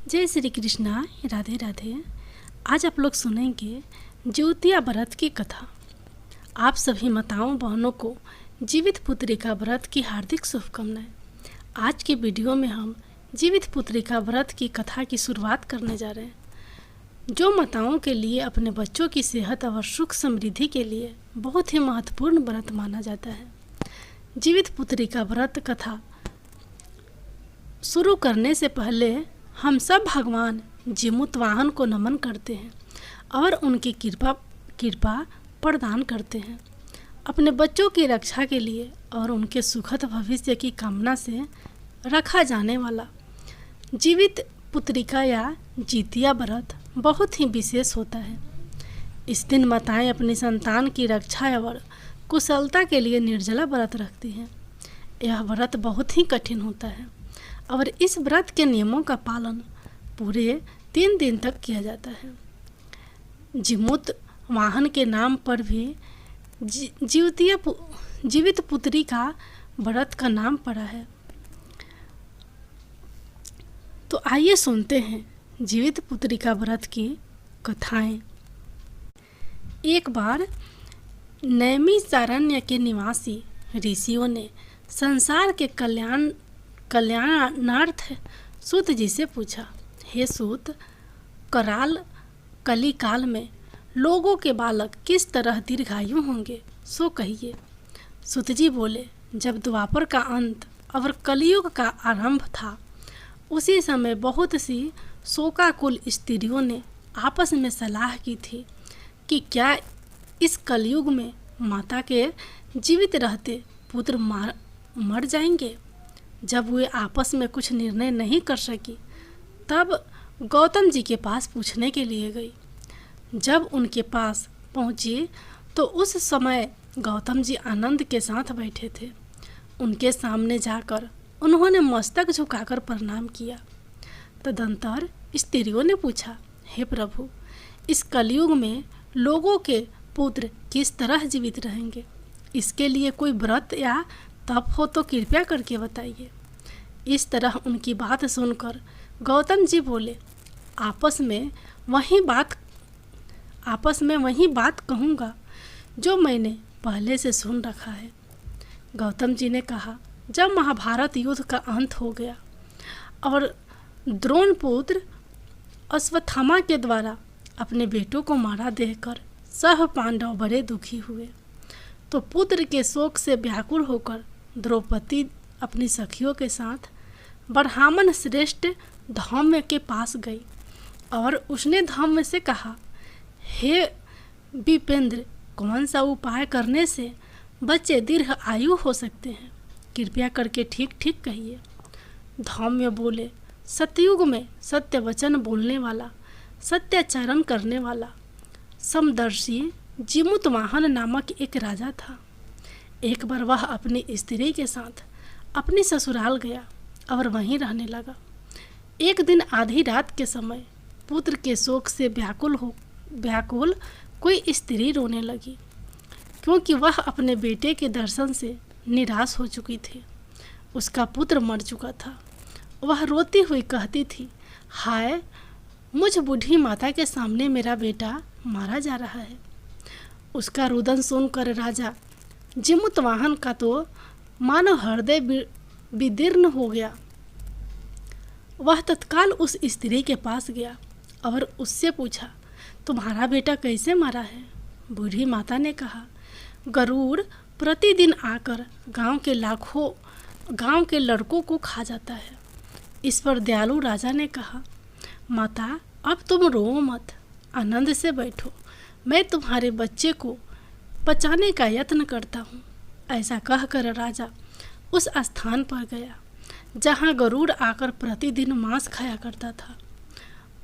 जय श्री कृष्णा, राधे राधे। आज आप लोग सुनेंगे ज्योतिया व्रत की कथा। आप सभी माताओं बहनों को जीवित पुत्रिका व्रत की हार्दिक शुभकामनाएं। आज के वीडियो में हम जीवित पुत्रिका व्रत की कथा की शुरुआत करने जा रहे हैं, जो माताओं के लिए अपने बच्चों की सेहत और सुख समृद्धि के लिए बहुत ही महत्वपूर्ण व्रत माना जाता है। जीवित पुत्रिका व्रत कथा शुरू करने से पहले हम सब भगवान जीमूतवाहन को नमन करते हैं और उनकी कृपा प्रदान करते हैं। अपने बच्चों की रक्षा के लिए और उनके सुखद भविष्य की कामना से रखा जाने वाला जीवित पुत्रिका या जितिया व्रत बहुत ही विशेष होता है। इस दिन माताएं अपनी संतान की रक्षा और कुशलता के लिए निर्जला व्रत रखती हैं। यह व्रत बहुत ही कठिन होता है और इस व्रत के नियमों का पालन पूरे 3 दिन तक किया जाता है। जीमूत वाहन के नाम पर भी जीवित पुत्री का व्रत का नाम पड़ा है। तो आइए सुनते हैं जीवित पुत्री का व्रत की कथाएं। एक बार नैमिषारण्य के निवासी ऋषियों ने संसार के कल्याणार्थ सूत जी से पूछा, हे सूत, कलिकाल में लोगों के बालक किस तरह दीर्घायु होंगे, सो कहिए। सूत जी बोले, जब द्वापर का अंत और कलयुग का आरंभ था, उसी समय बहुत सी शोकाकुल स्त्रियों ने आपस में सलाह की थी कि क्या इस कलयुग में माता के जीवित रहते पुत्र मर जाएंगे। जब वे आपस में कुछ निर्णय नहीं कर सकी, तब गौतम जी के पास पूछने के लिए गई। जब उनके पास पहुंची तो उस समय गौतम जी आनंद के साथ बैठे थे। उनके सामने जाकर उन्होंने मस्तक झुकाकर प्रणाम किया। तदंतर स्त्रियों ने पूछा, हे प्रभु, इस कलयुग में लोगों के पुत्र किस तरह जीवित रहेंगे? इसके लिए कोई व्रत या तप हो तो कृपया करके बताइए। इस तरह उनकी बात सुनकर गौतम जी बोले, आपस में वही बात कहूँगा जो मैंने पहले से सुन रखा है। गौतम जी ने कहा, जब महाभारत युद्ध का अंत हो गया और द्रोण पुत्र अश्वत्थामा के द्वारा अपने बेटों को मारा देखकर सह पांडव बड़े दुखी हुए, तो पुत्र के शोक से व्याकुल होकर द्रौपदी अपनी सखियों के साथ ब्राह्मण श्रेष्ठ धौम्य के पास गई और उसने धौम्य से कहा, हे विपेंद्र, कौन सा उपाय करने से बच्चे दीर्घ आयु हो सकते हैं? कृपया करके ठीक ठीक कहिए। धौम्य बोले, सतयुग में सत्य वचन बोलने वाला, सत्याचरण करने वाला समदर्शी जीमूतवाहन नामक एक राजा था। एक बार वह अपनी स्त्री के साथ अपने ससुराल गया और वहीं रहने लगा। एक दिन आधी रात के समय पुत्र के शोक से व्याकुल कोई स्त्री रोने लगी, क्योंकि वह अपने बेटे के दर्शन से निराश हो चुकी थी। उसका पुत्र मर चुका था। वह रोती हुई कहती थी, हाय, मुझ बूढ़ी माता के सामने मेरा बेटा मारा जा रहा है। उसका रुदन सुनकर राजा जीमूतवाहन का तो मानो हृदय विदीर्ण हो गया। वह तत्काल उस स्त्री के पास गया और उससे पूछा, तुम्हारा बेटा कैसे मरा है? बूढ़ी माता ने कहा, गरुड़ प्रतिदिन आकर गांव के लड़कों को खा जाता है। इस पर दयालु राजा ने कहा, माता, अब तुम रो मत, आनंद से बैठो, मैं तुम्हारे बच्चे को बचाने का यत्न करता हूँ। ऐसा कहकर राजा उस स्थान पर गया जहाँ गरुड़ आकर प्रतिदिन मांस खाया करता था।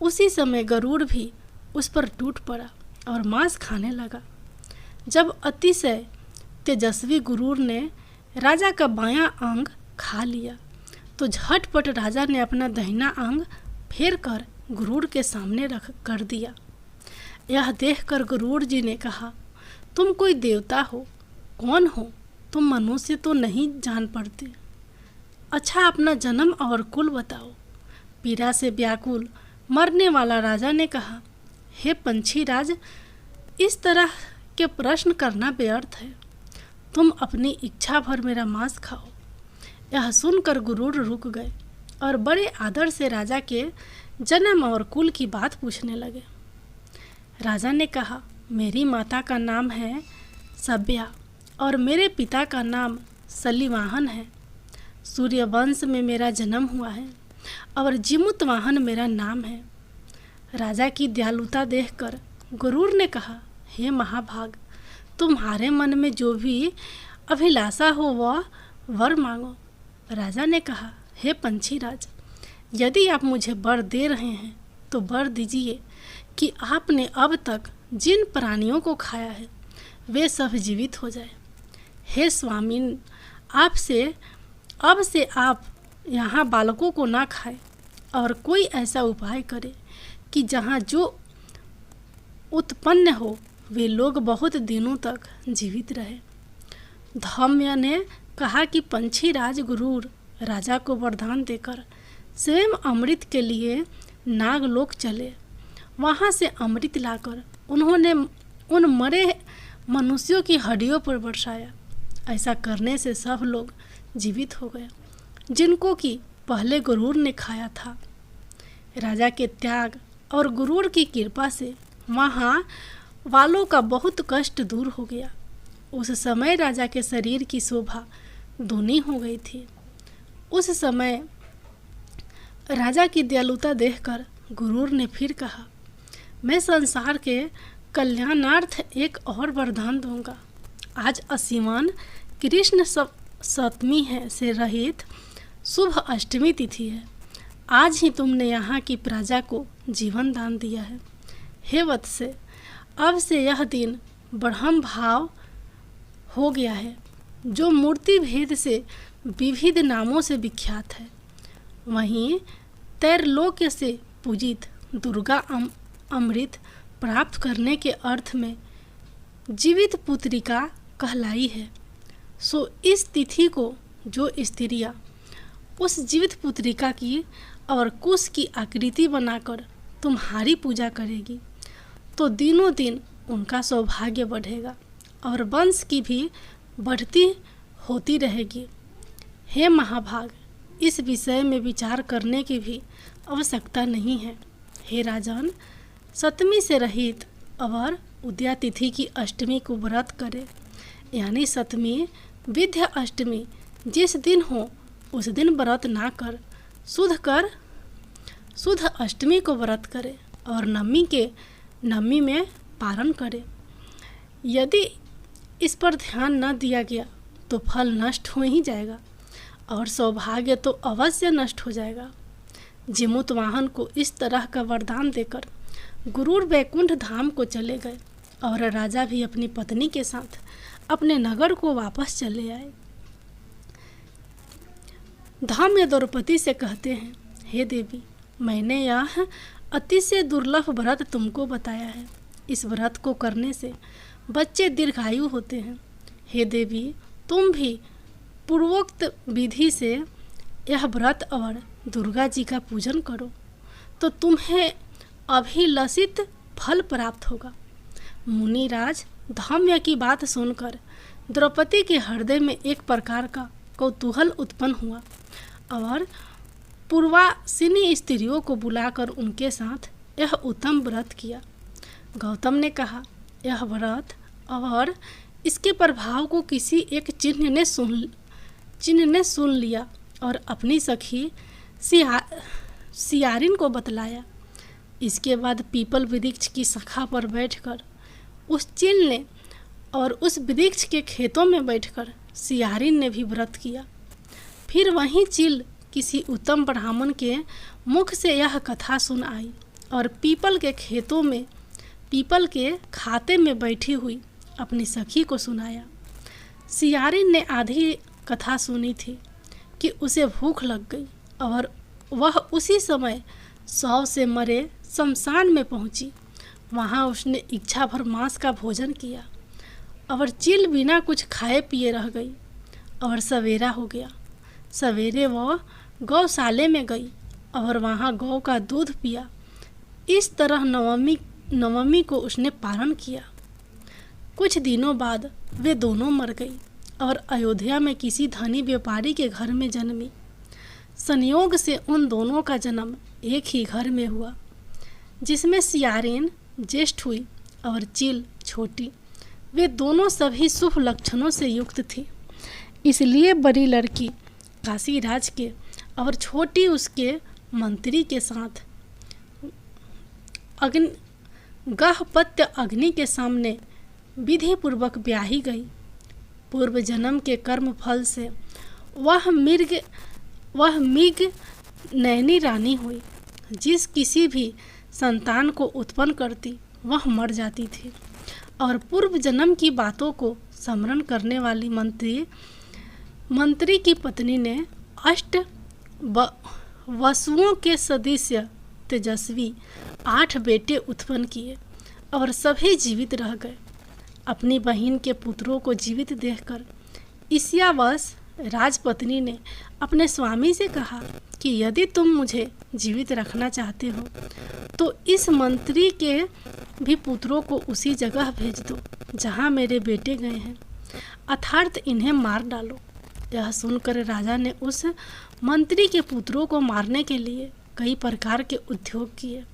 उसी समय गरुड़ भी उस पर टूट पड़ा और मांस खाने लगा। जब अतिशय तेजस्वी गरुड़ ने राजा का बायां अंग खा लिया, तो झटपट राजा ने अपना दाहिना अंग फेर कर गरुड़ के सामने रख कर दिया। यह देखकर गरुड़ जी ने कहा, तुम कोई देवता हो? कौन हो तुम? मनुष्य तो नहीं जान पड़ते। अच्छा, अपना जन्म और कुल बताओ। पीड़ा से व्याकुल मरने वाला राजा ने कहा, हे पंछी राज, इस तरह के प्रश्न करना व्यर्थ है। तुम अपनी इच्छा भर मेरा मांस खाओ। यह सुनकर गुरूर रुक गए और बड़े आदर से राजा के जन्म और कुल की बात पूछने लगे। राजा ने कहा, मेरी माता का नाम है सभ्या और मेरे पिता का नाम सलीवाहन है। सूर्यवंश में मेरा जन्म हुआ है और जिमुतवाहन मेरा नाम है। राजा की दयालुता देखकर गुरूर ने कहा, हे महाभाग, तुम्हारे मन में जो भी अभिलाषा हो वह वर मांगो। राजा ने कहा, हे पंछी राज, यदि आप मुझे वर दे रहे हैं तो वर दीजिए कि आपने अब तक जिन प्राणियों को खाया है वे सब जीवित हो जाए। हे स्वामीन, अब से आप यहाँ बालकों को ना खाए और कोई ऐसा उपाय करे कि जहाँ जो उत्पन्न हो वे लोग बहुत दिनों तक जीवित रहे। धौम्य ने कहा कि पंछी राज गुरूर राजा को वरदान देकर स्वयं अमृत के लिए नागलोक चले। वहाँ से अमृत लाकर उन्होंने उन मरे मनुष्यों की हड्डियों पर बरसाया। ऐसा करने से सब लोग जीवित हो गए जिनको कि पहले गुरूर ने खाया था। राजा के त्याग और गुरूर की कृपा से वहाँ वालों का बहुत कष्ट दूर हो गया। उस समय राजा के शरीर की शोभा दूनी हो गई थी। उस समय राजा की दयालुता देखकर गुरूर ने फिर कहा, मैं संसार के कल्याणार्थ एक और वरदान दूंगा। आज असीमान कृष्ण सप्तमी है से रहित शुभ अष्टमी तिथि है। आज ही तुमने यहाँ की प्रजा को जीवन दान दिया है। हे वत्से, अब से यह दिन ब्रह्म भाव हो गया है, जो मूर्ति भेद से विविध नामों से विख्यात है। वहीं तैरलोक से पूजित दुर्गा अमृत प्राप्त करने के अर्थ में जीवित पुत्रिका कहलाई है। सो इस तिथि को जो स्त्रियां उस जीवित पुत्रिका की और कुश की आकृति बनाकर तुम्हारी पूजा करेगी तो दिनों दिन उनका सौभाग्य बढ़ेगा और वंश की भी बढ़ती होती रहेगी। हे महाभाग, इस विषय में विचार करने की भी आवश्यकता नहीं है। हे राजन, सप्तमी से रहित और उदया तिथि की अष्टमी को व्रत करे, यानी सप्तमी विद्या अष्टमी जिस दिन हो उस दिन व्रत ना कर शुद्ध अष्टमी को व्रत करे और नवमी में पारण करे। यदि इस पर ध्यान न दिया गया तो फल नष्ट हो ही जाएगा और सौभाग्य तो अवश्य नष्ट हो जाएगा। जिमुतवाहन को इस तरह का वरदान देकर गुरूर वैकुंठ धाम को चले गए और राजा भी अपनी पत्नी के साथ अपने नगर को वापस चले आए। धौम्य द्रौपदी से कहते हैं, हे देवी, मैंने यह अतिशय दुर्लभ व्रत तुमको बताया है। इस व्रत को करने से बच्चे दीर्घायु होते हैं। हे देवी, तुम भी पूर्वोक्त विधि से यह व्रत और दुर्गा जी का पूजन करो तो तुम्हें अभिलषित फल प्राप्त होगा। मुनिराज, धौम्य की बात सुनकर द्रौपदी के हृदय में एक प्रकार का कौतूहल उत्पन्न हुआ और पूर्वासिनी स्त्रियों को बुलाकर उनके साथ यह उत्तम व्रत किया। गौतम ने कहा, यह व्रत और इसके प्रभाव को किसी एक चिन्ह ने सुन लिया और अपनी सखी सियारिन को बतलाया। इसके बाद पीपल वृक्ष की शाखा पर बैठकर उस चिल ने और उस वृक्ष के खेतों में बैठकर सियारिन ने भी व्रत किया। फिर वहीं चिल किसी उत्तम ब्राह्मण के मुख से यह कथा सुन आई और पीपल के खाते में बैठी हुई अपनी सखी को सुनाया। सियारिन ने आधी कथा सुनी थी कि उसे भूख लग गई और वह उसी समय 100 से मरे शमशान में पहुंची। वहां उसने इच्छा भर मांस का भोजन किया और चिल बिना कुछ खाए पिए रह गई और सवेरा हो गया। सवेरे वह गौशाले में गई और वहाँ गौ का दूध पिया। इस तरह नवमी को उसने पारण किया। कुछ दिनों बाद वे दोनों मर गई और अयोध्या में किसी धनी व्यापारी के घर में जन्मी। संयोग से उन दोनों का जन्म एक ही घर में हुआ, जिसमें सियारेन ज्येष्ठ हुई और चील छोटी। वे दोनों सभी शुभ लक्षणों से युक्त थी, इसलिए बड़ी लड़की काशी राज के और छोटी उसके मंत्री के साथ गहपत्य अग्नि के सामने विधि पूर्वक ब्याही गई। पूर्व जन्म के कर्म फल से वह मृग नैनी रानी हुई। जिस किसी भी संतान को उत्पन्न करती वह मर जाती थी, और पूर्व जन्म की बातों को स्मरण करने वाली मंत्री की पत्नी ने वसुओं के सदस्य तेजस्वी 8 बेटे उत्पन्न किए और सभी जीवित रह गए। अपनी बहन के पुत्रों को जीवित देखकर ईर्ष्यावश राजपत्नी ने अपने स्वामी से कहा कि यदि तुम मुझे जीवित रखना चाहते हो तो इस मंत्री के भी पुत्रों को उसी जगह भेज दो जहाँ मेरे बेटे गए हैं, अर्थात इन्हें मार डालो। यह सुनकर राजा ने उस मंत्री के पुत्रों को मारने के लिए कई प्रकार के उद्योग किए,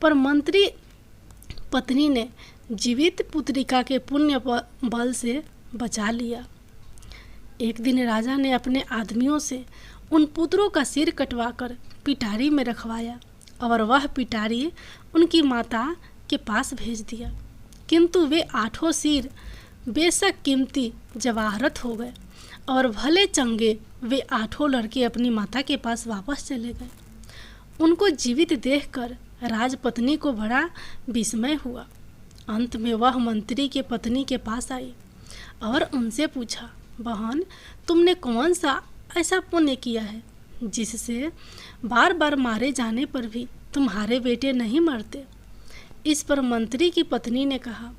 पर मंत्री पत्नी ने जीवित पुत्रिका के पुण्य बल से बचा लिया। एक दिन राजा ने अपने आदमियों से उन पुत्रों का सिर कटवाकर पिटारी में रखवाया और वह पिटारी उनकी माता के पास भेज दिया, किंतु वे 8 सिर बेशक कीमती जवाहरत हो गए और भले चंगे वे 8 लड़के अपनी माता के पास वापस चले गए। उनको जीवित देखकर राजपत्नी को बड़ा विस्मय हुआ। अंत में वह मंत्री के पत्नी के पास आई और उनसे पूछा, बहन, तुमने कौन सा ऐसा पुण्य किया है जिससे बार बार मारे जाने पर भी तुम्हारे बेटे नहीं मरते? इस पर मंत्री की पत्नी ने कहा,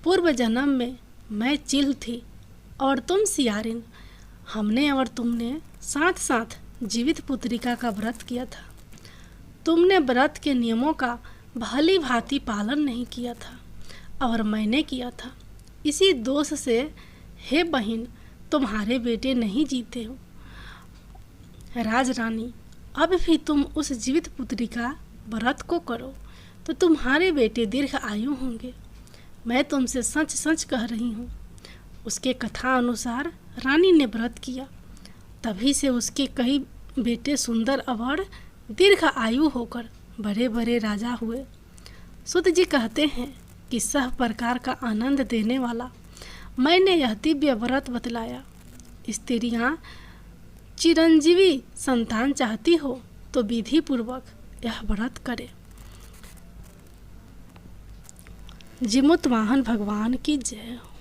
पूर्व जन्म में मैं चील थी और तुम सियारिन। हमने और तुमने साथ साथ जीवित पुत्रिका का व्रत किया था। तुमने व्रत के नियमों का भली भांति पालन नहीं किया था और मैंने किया था। इसी दोष से हे बहन, तुम्हारे बेटे नहीं जीते हो। राजरानी, अब भी तुम उस जीवित पुत्रिका व्रत को करो तो तुम्हारे बेटे दीर्घ आयु होंगे। मैं तुमसे सच सच कह रही हूँ। उसके कथा अनुसार रानी ने व्रत किया, तभी से उसके कई बेटे सुंदर और दीर्घ आयु होकर बड़े बड़े राजा हुए। सुत जी कहते हैं कि सब प्रकार का आनंद देने वाला मैंने यह दिव्य व्रत बतलाया। स्त्रियाँ चिरंजीवी संतान चाहती हो तो विधि पूर्वक यह व्रत करे। जीमूत वाहन भगवान की जय हो।